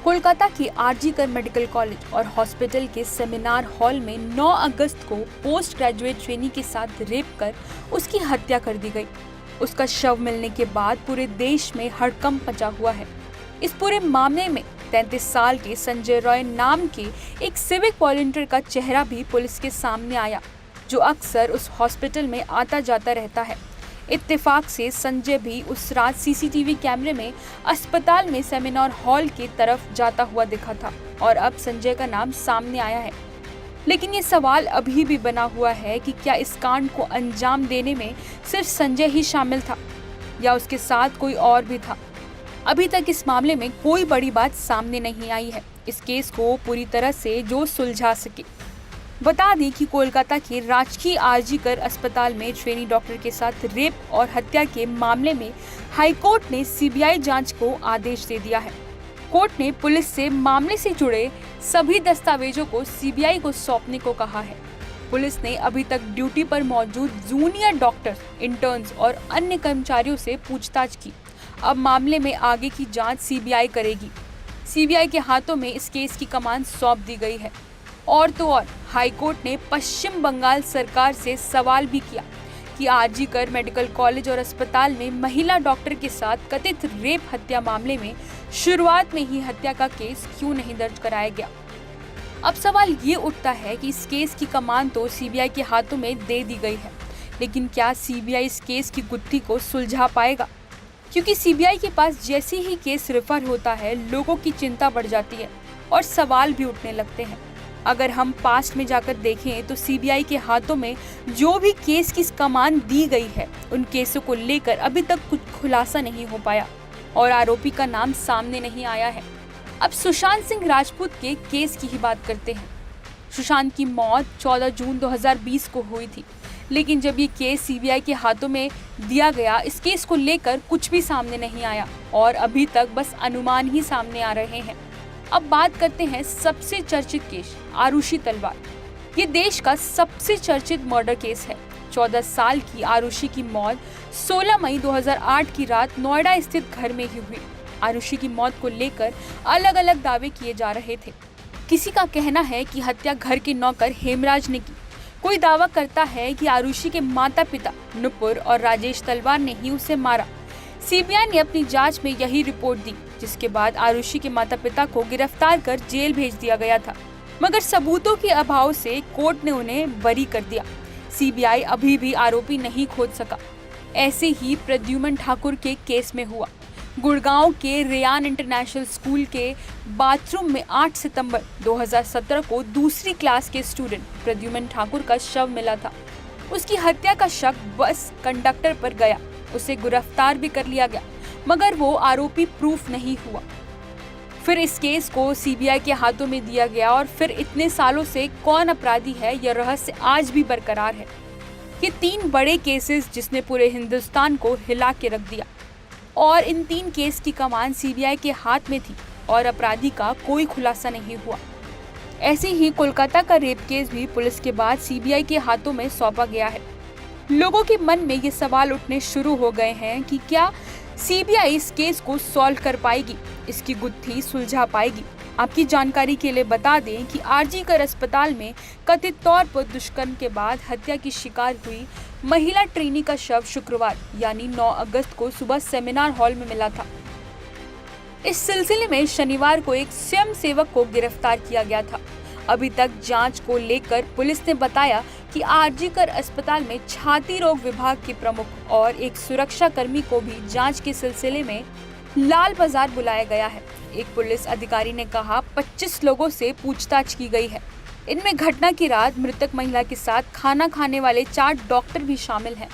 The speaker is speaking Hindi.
कोलकाता के आरजी कर मेडिकल कॉलेज और हॉस्पिटल के सेमिनार हॉल में 9 अगस्त को पोस्ट ग्रेजुएट ट्रेनी के साथ रेप कर उसकी हत्या कर दी गई। उसका शव मिलने के बाद पूरे देश में हड़कंप मचा हुआ है। इस पूरे मामले में 33 साल के संजय रॉय नाम के एक सिविक वॉलंटियर का चेहरा भी पुलिस के सामने आया, जो अक्सर उस हॉस्पिटल में आता जाता रहता है। इत्तेफाक से संजय भी उस रात सीसीटीवी कैमरे में अस्पताल में सेमिनार हॉल की तरफ जाता हुआ दिखा था और अब संजय का नाम सामने आया है। लेकिन ये सवाल अभी भी बना हुआ है कि क्या इस कांड को अंजाम देने में सिर्फ संजय ही शामिल था या उसके साथ कोई और भी था। अभी तक इस मामले में कोई बड़ी बात सामने नहीं आई है। इस केस को पूरी तरह से जो सुलझा सके। बता दें कि कोलकाता के राजकीय आरजी कर अस्पताल में ट्रेनी डॉक्टर के साथ रेप और हत्या के मामले में हाईकोर्ट ने सीबीआई जांच को आदेश दे दिया है। कोर्ट ने पुलिस से मामले से जुड़े सभी दस्तावेजों को सीबीआई को सौंपने को कहा है। पुलिस ने अभी तक ड्यूटी पर मौजूद जूनियर डॉक्टर, इंटर्न्स और अन्य कर्मचारियों से पूछताछ की। अब मामले में आगे की जांच सीबीआई करेगी। सीबीआई के हाथों में इस केस की कमान सौंप दी गई है। और तो और हाईकोर्ट ने पश्चिम बंगाल सरकार से सवाल भी किया कि आरजी कर मेडिकल कॉलेज और अस्पताल में महिला डॉक्टर के साथ कथित रेप हत्या मामले में शुरुआत में ही हत्या का केस क्यों नहीं दर्ज कराया गया। अब सवाल ये उठता है कि इस केस की कमान तो सीबीआई के हाथों में दे दी गई है, लेकिन क्या सीबीआई इस केस की गुत्थी को सुलझा पाएगा? क्योंकि सीबीआई के पास जैसे ही केस रेफर होता है, लोगों की चिंता बढ़ जाती है और सवाल भी उठने लगते हैं। अगर हम पास्ट में जाकर देखें तो सीबीआई के हाथों में जो भी केस की कमान दी गई है, उन केसों को लेकर अभी तक कुछ खुलासा नहीं हो पाया और आरोपी का नाम सामने नहीं आया है। अब सुशांत सिंह राजपूत के केस की ही बात करते हैं। सुशांत की मौत 14 जून 2020 को हुई थी, लेकिन जब ये केस सीबीआई के हाथों में दिया गया, इस केस को लेकर कुछ भी सामने नहीं आया और अभी तक बस अनुमान ही सामने आ रहे हैं। अब बात करते हैं सबसे चर्चित केस, आरुषि तलवार। ये देश का सबसे चर्चित मर्डर केस है। 14 साल की आरुषि की मौत 16 मई 2008 की रात नोएडा स्थित घर में ही हुई। आरुषि की मौत को लेकर अलग अलग दावे किए जा रहे थे। किसी का कहना है कि हत्या घर के नौकर हेमराज ने की। कोई दावा करता है कि आरुषि के माता पिता नुपुर और राजेश तलवार ने ही उसे मारा। सीबीआई ने अपनी जांच में यही रिपोर्ट दी, जिसके बाद आरुषि के माता पिता को गिरफ्तार कर जेल भेज दिया गया था, मगर सबूतों के अभाव से कोर्ट ने उन्हें बरी कर दिया। सीबीआई अभी भी आरोपी नहीं खोज सका। ऐसे ही प्रद्युमन ठाकुर के केस में हुआ। गुड़गांव के रेयान इंटरनेशनल स्कूल के बाथरूम में 8 सितंबर 2017 को दूसरी क्लास के स्टूडेंट प्रद्युमन ठाकुर का शव मिला था। उसकी हत्या का शक बस कंडक्टर पर गया। उसे गिरफ्तार भी कर लिया गया, मगर वो आरोपी प्रूफ नहीं हुआ। फिर इस केस को सीबीआई के हाथों में दिया गया और फिर इतने सालों से कौन अपराधी है, यह रहस्य आज भी बरकरार है। ये 3 बड़े केसेस जिसने पूरे हिंदुस्तान को हिला के रख दिया और इन 3 केस की कमान सीबीआई के हाथ में थी और अपराधी का कोई खुलासा नहीं हुआ। ऐसे ही कोलकाता का रेप केस भी पुलिस के बाद सीबीआई के हाथों में सौंपा गया है। लोगों के मन में ये सवाल उठने शुरू हो गए हैं कि क्या सीबीआई इस केस को सॉल्व कर पाएगी, इसकी गुत्थी सुलझा पाएगी। आपकी जानकारी के लिए बता दें कि आरजी कर अस्पताल में कथित तौर पर दुष्कर्म के बाद हत्या की शिकार हुई महिला ट्रेनी का शव शुक्रवार यानी 9 अगस्त को सुबह सेमिनार हॉल में मिला था। इस सिलसिले में शनिवार को एक स्वयंसेवक को गिरफ्तार किया गया था। अभी तक जांच को लेकर पुलिस ने बताया कि आरजी कर अस्पताल में छाती रोग विभाग के प्रमुख और एक सुरक्षा कर्मी को भी जांच के सिलसिले में लाल बाजार बुलाया गया है। एक पुलिस अधिकारी ने कहा 25 लोगों से पूछताछ की गई है। इनमें घटना की रात मृतक महिला के साथ खाना खाने वाले 4 डॉक्टर भी शामिल हैं।